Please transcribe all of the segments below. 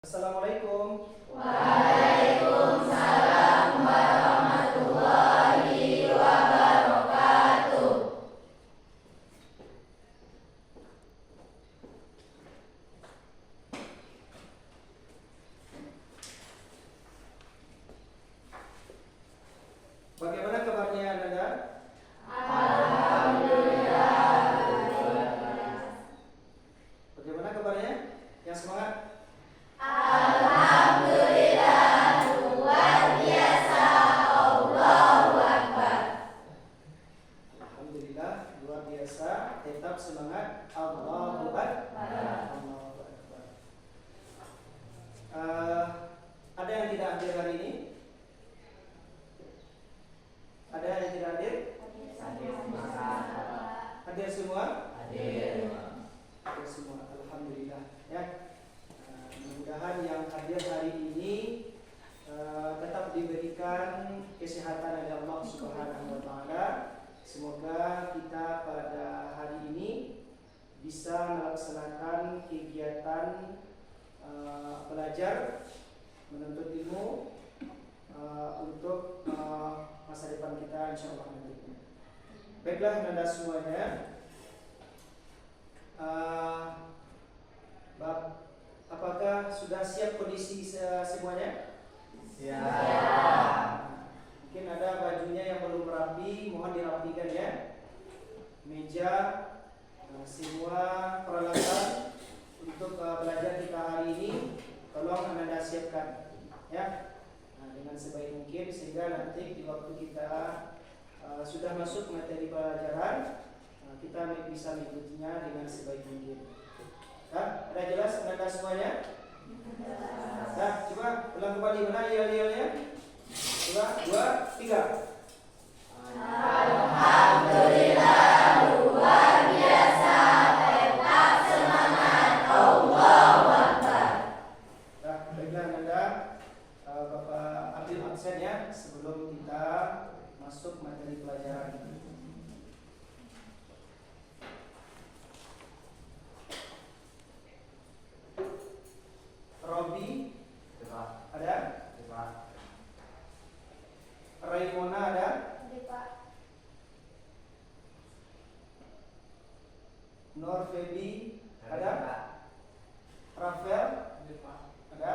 Assalamualaikum. Waalaikumsalam warahmatullahi wabarakatuh. Bagaimana kabarnya Anda? Alhamdulillah. Bagaimana kabarnya? Yang semangat? Alhamdulillah, luar biasa. Allahu Akbar. Alhamdulillah, luar biasa. Tetap semangat. Allahu Akbar. Allahu Akbar. Ada yang tidak hadir hari ini? Ada yang tidak hadir? Hadir semua? Hadir semua. Alhamdulillah. Ya. Mudah-mudahan yang hadir hari ini tetap diberikan kesehatan oleh Allah Subhanahu wa taala. Semoga kita pada hari ini bisa melaksanakan kegiatan belajar menuntut ilmu untuk masa depan kita insyaallah nanti. Baiklah Anda semuanya. Apakah sudah siap kondisi semuanya? Siap. Mungkin ada bajunya yang belum rapi, mohon dirapikan ya. Meja, semua peralatan untuk belajar kita hari ini tolong Anda siapkan ya. Dengan sebaik mungkin sehingga nanti di waktu kita sudah masuk materi pelajaran kita bisa mengikutinya dengan sebaik mungkin. Ada jelas Anda semuanya? Nah, coba ulang kembali mana yel-yelnya? Coba, 2, 3. Alhamdulillah, luar biasa. Tetap semangat. Allahu Akbar. Nah, baiklah Anda, Bapak ambil absen ya sebelum kita masuk materi pelajaran. Robi ada? Raimona ada? Nur Febi ada? Rafael ada?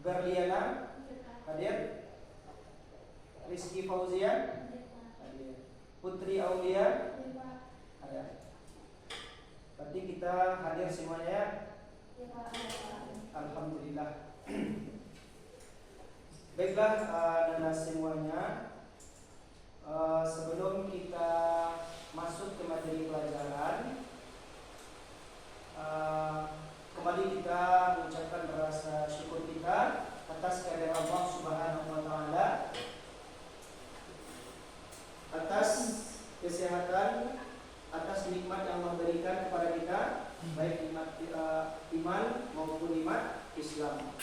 Berliana hadir? Rizky Fauzian hadir? Putri Aulia ada? Berarti kita hadir semuanya. Alhamdulillah. Baiklah Anda semuanya, sebelum kita masuk ke materi pelajaran, kembali kita mengucapkan rasa syukur kita atas kehadiran Allah Subhanahu wa taala, atas kesehatan, atas nikmat yang Allah berikan kepada kita, baik nikmat iman maupun nikmat Islam.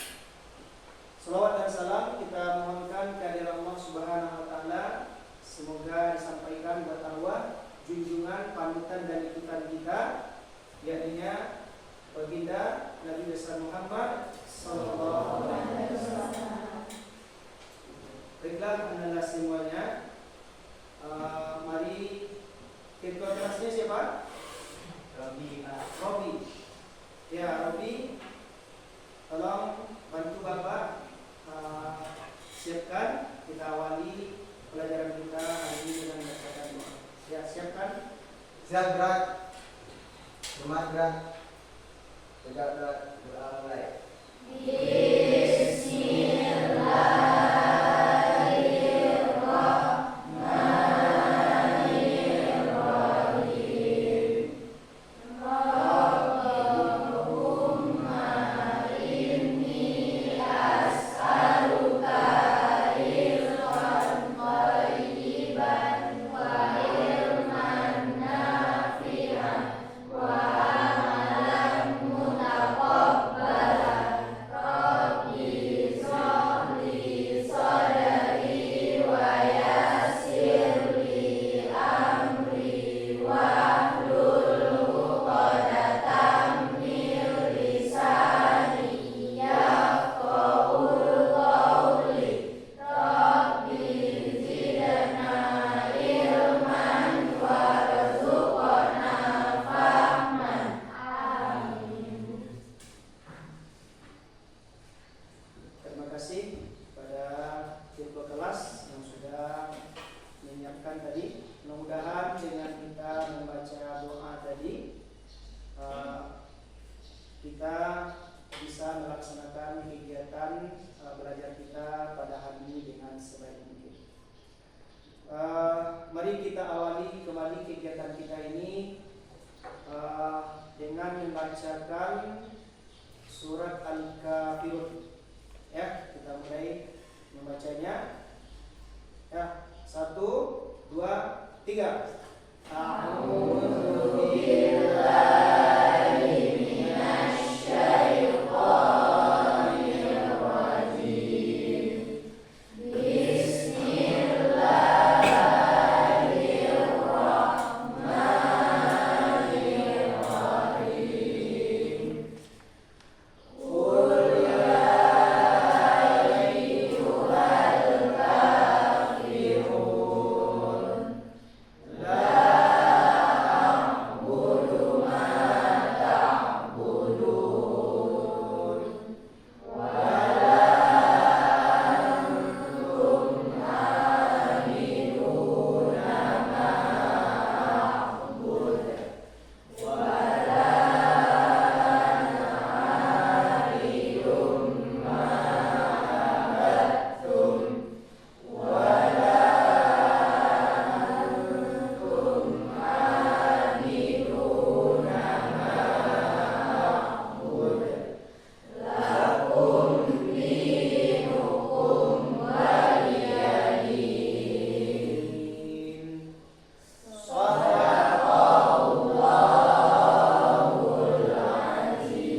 Salawat dan salam kita mohonkan kehadiran Allah Subhanahu wa taala, semoga disampaikan buat arwah junjungan, panutan dan ikutan kita, yakni baginda Nabi besar Muhammad sallallahu alaihi wasallam. Baiklah Anda semuanya, mari ketua kelasnya siapa? Robi. Ya, Robi, tolong bantu Bapak siapkan, kita awali pelajaran kita hari ini dengan bacaan doa. Ya, siapkan. Siap gerak. Semangat gerak. Tegak gerak. Doa mulai. Wa amalan mutaqabbala. sebaik mungkin. Mari kita awali kembali kegiatan kita ini dengan membacakan surat Al-Kafirun. Ya, kita mulai membacanya. Ya, 1, 2, 3. A'udzu billahi minasy syaithanir rajim. Bismillahirrahmanirrahim. Qul ya ayyuhal kafirun la a'budu ma ta'budun wa la antum aminuna ma a'bud wa la ana 'abidum ma 'abadtum wa la antum 'abiduna ma a'bud lakum dinukum waliyadin. Shadaqallahul azim.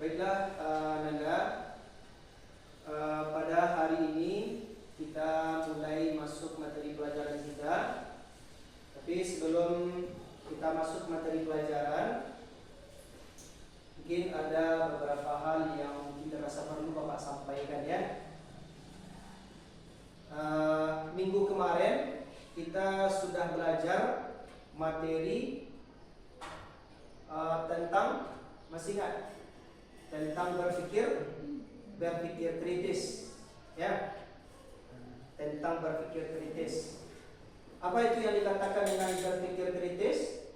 Baiklah, Nanda, pada hari ini kita mulai masuk materi pelajaran kita. Tapi sebelum kita masuk materi pelajaran, mungkin ada beberapa hal yang kita rasa perlu Bapak sampaikan ya. Minggu kemarin kita sudah belajar materi tentang, masih ingat? Tentang berpikir kritis, ya. Tentang berpikir kritis. Apa itu yang dikatakan dengan berpikir kritis?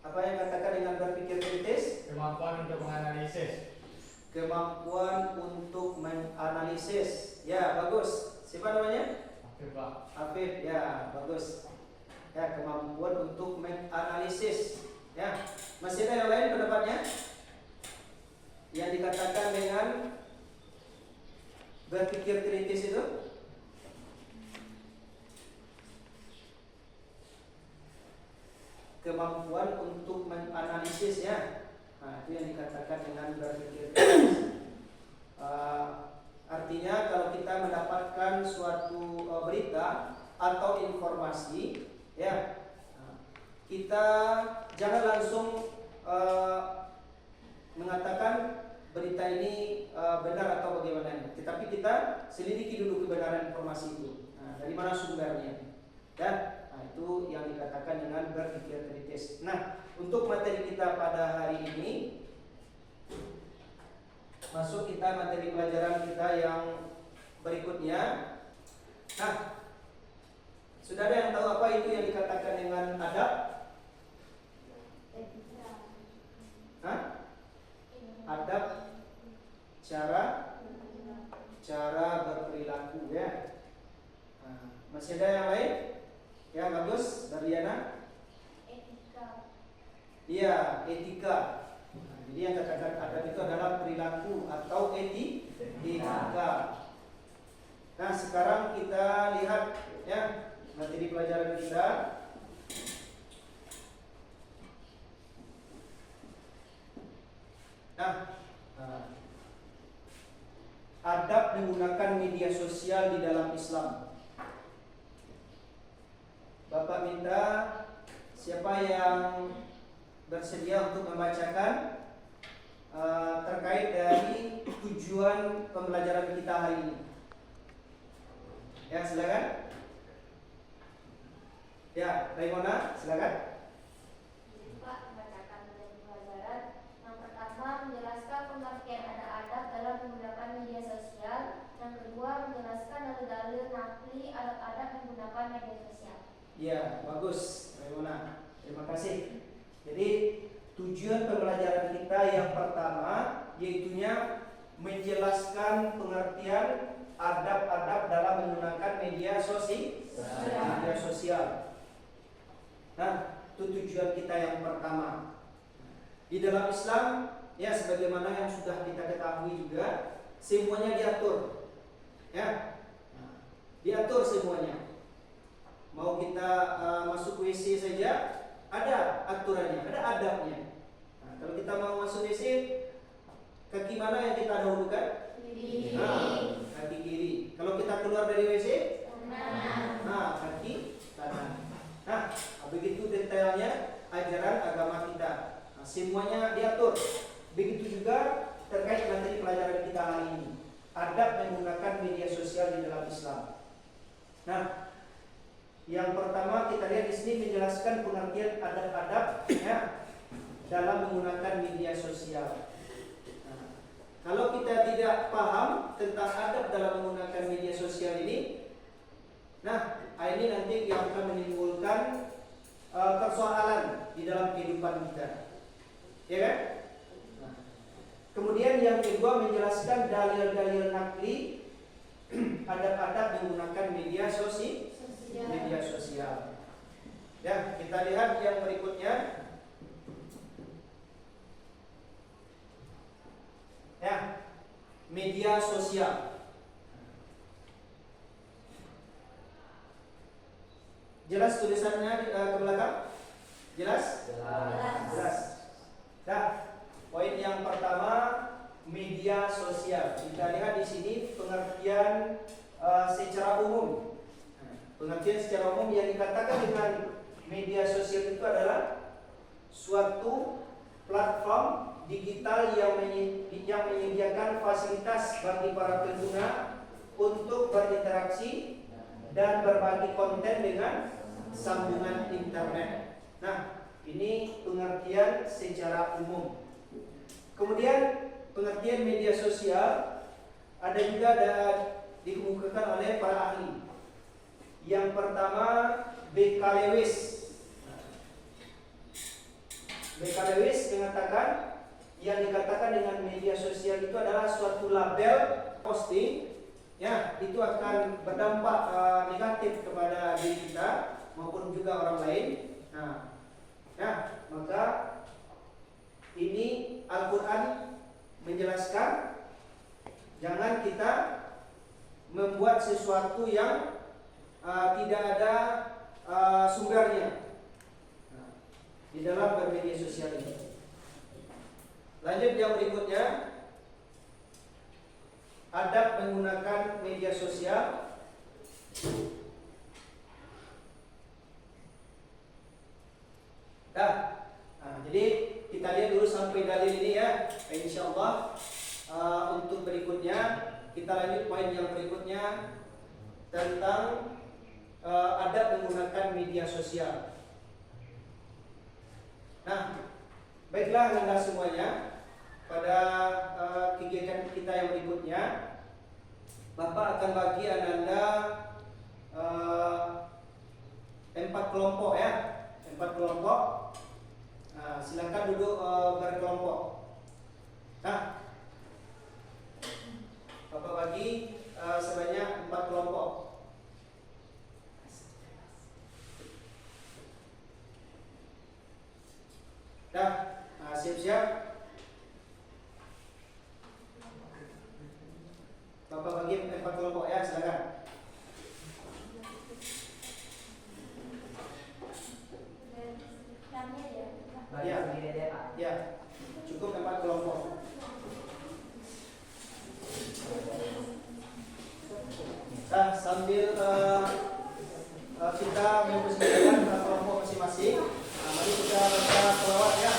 Apa yang dikatakan dengan berpikir kritis? Kemampuan untuk menganalisis. Kemampuan untuk menganalisis. Ya, bagus. Siapa namanya? Oke, Pak. Afif, ya, bagus. Ya, kemampuan untuk menganalisis. Ya, masih ada yang lain pendapatnya? Yang dikatakan dengan berpikir kritis itu? Kemampuan untuk menganalisis ya. Nah, itu yang dikatakan dengan berpikir kritis. Artinya kalau kita mendapatkan suatu berita atau informasi, ya, kita jangan langsung mengatakan berita ini benar atau bagaimana, tetapi kita selidiki dulu kebenaran informasi itu. Dari mana sumbernya, ya. Nah, itu yang dikatakan dengan berpikir kritis. Nah, untuk materi kita pada hari ini, masuk kita materi pelajaran kita yang berikutnya. Nah, sudah ada yang tahu apa itu yang dikatakan dengan adab? Hah? Adab cara berperilaku ya. Nah, masih ada yang lain? Ya, bagus, Darliana. Etika. Iya, etika. Nah, jadi yang katakan adab itu adalah perilaku atau etika. Nah, sekarang kita lihat ya materi pelajaran kita. Nah, adab menggunakan media sosial di dalam Islam. Bapak minta siapa yang bersedia untuk membacakan terkait dari tujuan pembelajaran kita hari ini. Ya, silakan. Ya, Raimona, silakan. Pak, membacakan materi pelajaran. Yang pertama, menjelaskan pengertian ada adab dalam menggunakan media sosial. Yang kedua, menjelaskan dalil-dalil nakli adab-adab menggunakan media sosial. Ya, bagus, Raimona. Terima kasih. Jadi tujuan pembelajaran kita yang pertama yaitunya menjelaskan pengertian adab-adab dalam menggunakan media sosial. Nah, itu tujuan kita yang pertama. Di dalam Islam, ya sebagaimana yang sudah kita ketahui juga, semuanya diatur. Ya. Diatur semuanya. Mau kita masuk WC saja ada aturannya, ada adabnya. Nah, kalau kita mau masuk WC, kaki mana yang kita dahulukan? Kiri. Nah, kaki kiri. Kalau kita keluar dari WC, Kanan. nah kaki kanan. Nah, begitu detailnya ajaran agama kita. Nah, semuanya diatur. Begitu juga terkait materi pelajaran kita hari ini, adab menggunakan media sosial di dalam Islam. Nah, yang pertama kita lihat di sini menjelaskan pengertian adab-adab ya dalam menggunakan media sosial. Nah, kalau kita tidak paham tentang adab dalam menggunakan media sosial ini, nah ini nanti yang akan menimbulkan persoalan di dalam kehidupan kita, ya kan? Nah, kemudian yang kedua menjelaskan dalil-dalil nakli adab-adab menggunakan media sosial. Ya, kita lihat yang berikutnya. Ya, media sosial. Jelas tulisannya ke belakang? Jelas? Jelas. Nah, poin yang pertama media sosial. Kita lihat di sini pengertian secara umum. Pengertian secara umum yang dikatakan dengan media sosial itu adalah suatu platform digital yang menyediakan fasilitas bagi para pengguna untuk berinteraksi dan berbagi konten dengan sambungan internet. Nah, ini pengertian secara umum. Kemudian pengertian media sosial ada juga dikemukakan oleh para ahli. Yang pertama B.K. Lewis. B.K. Lewis mengatakan yang dikatakan dengan media sosial itu adalah suatu label posting, ya itu akan berdampak negatif kepada diri kita maupun juga orang lain. Nah, ya maka ini Al-Quran menjelaskan jangan kita membuat sesuatu yang tidak ada sumbernya di dalam bermedia sosial ini. Lanjut yang berikutnya, adab menggunakan media sosial. Jadi kita lihat dulu sampai dalil ini ya. Insyaallah untuk berikutnya kita lanjut poin yang berikutnya tentang adab menggunakan media sosial. Nah, baiklah anda semuanya, pada kegiatan kita yang berikutnya Bapak akan bagi anda 4 kelompok ya, 4 kelompok. Nah, silakan duduk berkelompok. Nah, Bapak bagi sebanyak 4 kelompok. Siap-siap. Bapak bagi 4 kelompok ya, silakan. Ya, cukup 4 kelompok. Nah, sambil kita mempersembahkan kelompok masing-masing, mari kita baca selawat ya.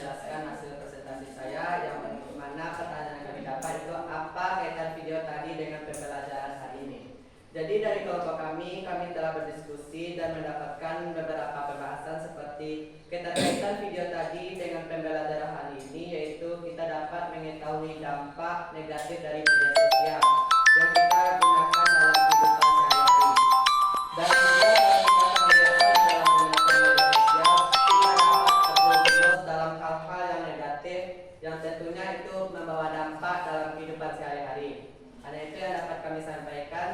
menjelaskan hasil presentasi saya, yang mana pertanyaan yang kami dapat itu apa kaitan video tadi dengan pembelajaran hari ini. Jadi dari kelompok kami telah berdiskusi dan mendapatkan beberapa pembahasan seperti keterkaitan video tadi dengan pembelajaran hari ini, yaitu kita dapat mengetahui dampak negatif dari media sosial yang kita gunakan dalam kehidupan sehari-hari. Dan juga kalau kita terbiasa dalam menggunakan media sosial, kita dapat terjerumus dalam hal-hal yang negatif yang tentunya itu membawa dampak dalam kehidupan sehari-hari. Hanya itu yang dapat kami sampaikan.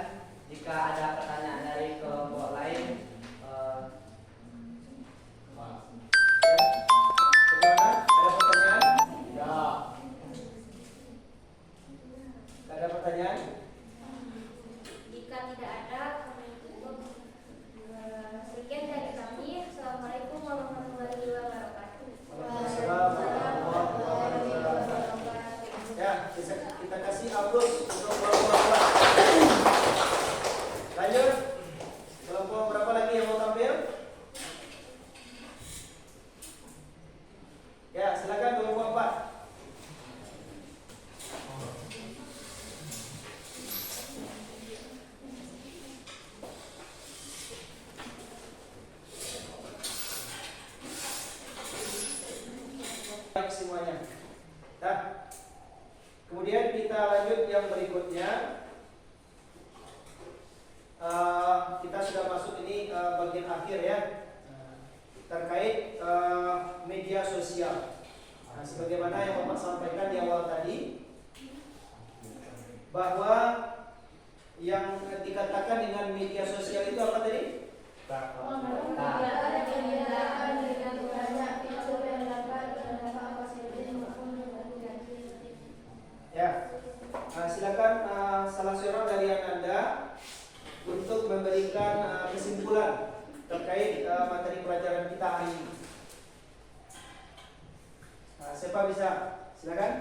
Jika ada pertanyaan dari kelompok lain, bagaimana? Ada pertanyaan? Ya. Ada pertanyaan? Jika tidak ada, kami tutup. Sekian dari kami. Assalamualaikum warahmatullahi wabarakatuh. Waalaikumsalam warahmatullahi wabarakatuh. Ya, kita kasih upload untuk kelompok. Lanjut. Kelompok berapa lagi yang mau tampil? Ya, silakan kelompok 4. Baik semuanya. Nah, kemudian kita lanjut yang berikutnya. Kita sudah masuk ini bagian akhir ya, terkait media sosial. Nah, sebagaimana yang Bapak sampaikan di awal tadi, bahwa yang dikatakan dengan media sosial itu apa tadi? Ya, silakan salah seorang dari Anda untuk memberikan kesimpulan terkait materi pelajaran kita hari ini. Siapa bisa? Silakan.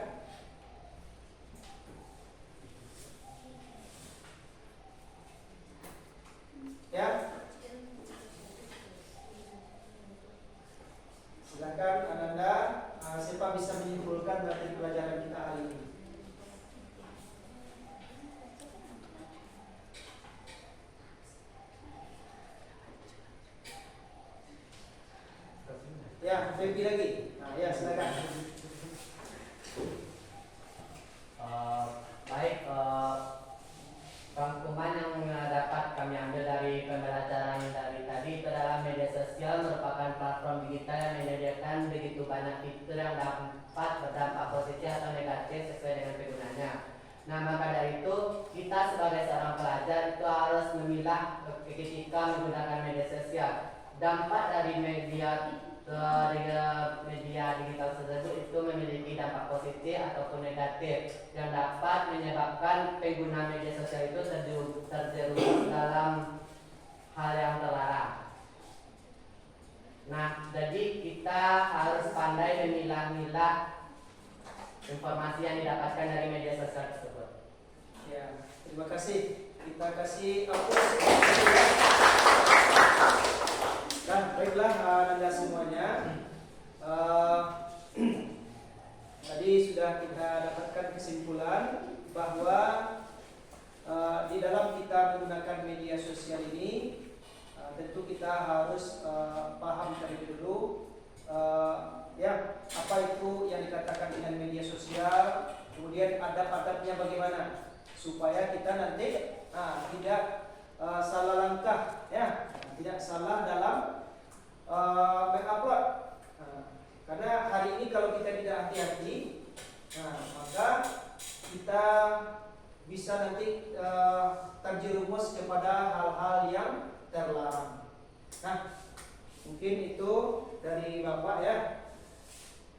Ya. Silakan Ananda, siapa bisa menyimpulkan materi pelajaran kita hari ini? Ya, Febi lagi. Nah, ya silakan. Baik, rangkuman yang dapat kami ambil dari pembelajaran dari tadi itu adalah media sosial merupakan platform digital yang menyediakan begitu banyak fitur yang dapat berdampak positif atau negatif sesuai dengan penggunanya. Nah, maka dari itu kita sebagai seorang pelajar itu harus memilah ketika menggunakan media sosial. Dampak dari media digital tersebut itu memiliki dampak positif ataupun negatif yang dapat menyebabkan pengguna media sosial itu terjerumus dalam hal yang terlarang. Nah, jadi kita harus pandai memilah-milah informasi yang didapatkan dari media sosial tersebut. Ya, terima kasih. Kita kasih aplaus. Nah, baiklah Anda semuanya. Tadi sudah kita dapatkan kesimpulan bahwa di dalam kita menggunakan media sosial ini tentu kita harus paham terlebih dulu ya apa itu yang dikatakan dengan media sosial, kemudian adab-adabnya bagaimana supaya kita nanti tidak salah langkah ya, tidak salah dalam mengupload. Karena hari ini kalau kita tidak hati-hati, maka kita bisa nanti terjerumus kepada hal-hal yang terlarang. Nah, mungkin itu dari Bapak ya.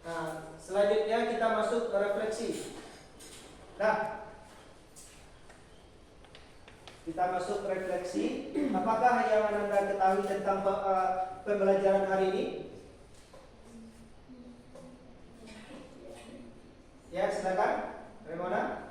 Nah, selanjutnya kita masuk ke refleksi. Nah, kita masuk refleksi. Apakah yang Anda ketahui tentang pembelajaran hari ini? Ya, silakan. Bagaimana?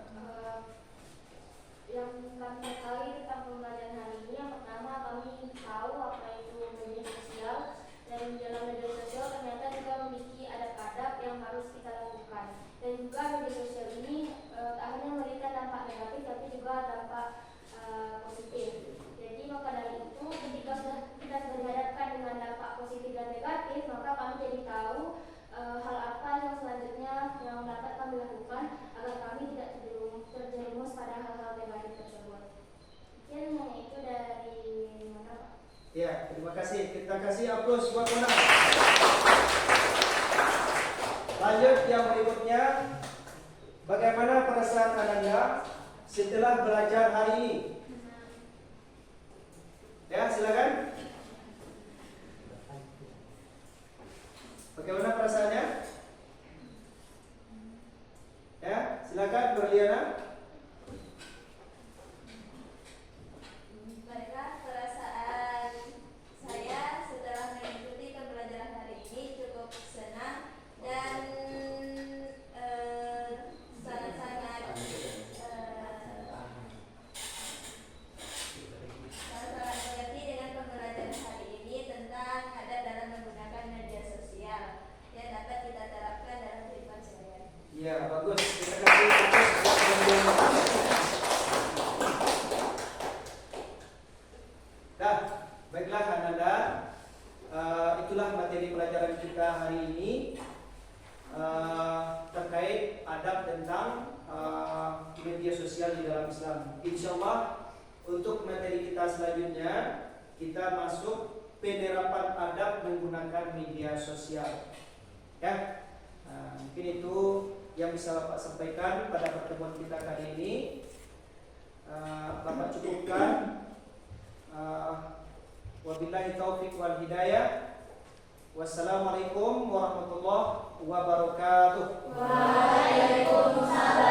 Yang kami ketahui tentang pembelajaran hari ini, yang pertama kami tahu apa itu media sosial, dan dalam media sosial ternyata juga memiliki adab-adab yang harus kita lakukan. Dan juga media sosial ini tak hanya memberikan dampak negatif tapi juga dampak positif. Jadi maka dari itu ketika kita sudah dihadapkan dengan dampak positif dan negatif, maka kami jadi tahu hal apa yang selanjutnya yang dapat kami lakukan agar kami tidak terjerumus pada hal-hal negatif tersebut. Mungkin itu dari mana, Pak? Ya, terima kasih. Kita kasih aplaus buat Mona. Lanjut yang berikutnya, bagaimana perasaan Ananda setelah belajar hari ini? Ya, silakan. Bagaimana perasaannya? Ya, silakan Berliana. Baiklah, perasaan saya setelah mengikuti pembelajaran hari ini cukup senang dan sangat-sangat mengerti dengan pembelajaran hari ini tentang adab dalam menggunakan media sosial yang dapat kita terapkan dalam kehidupan sehari-hari. Ya, bagus. Kita kasih aplaus buat Berliana. Dah, baiklah Ananda, itulah materi pelajaran kita hari ini terkait adab tentang media sosial di dalam Islam. Insyaallah untuk materi kita selanjutnya kita masuk penerapan adab menggunakan media sosial. Ya, mungkin itu yang bisa Bapak sampaikan pada pertemuan kita kali ini. Bapak cukupkan. Wabillahi taufiq wal hidayah. Wassalamualaikum warahmatullahi wabarakatuh. Waalaikumsalam.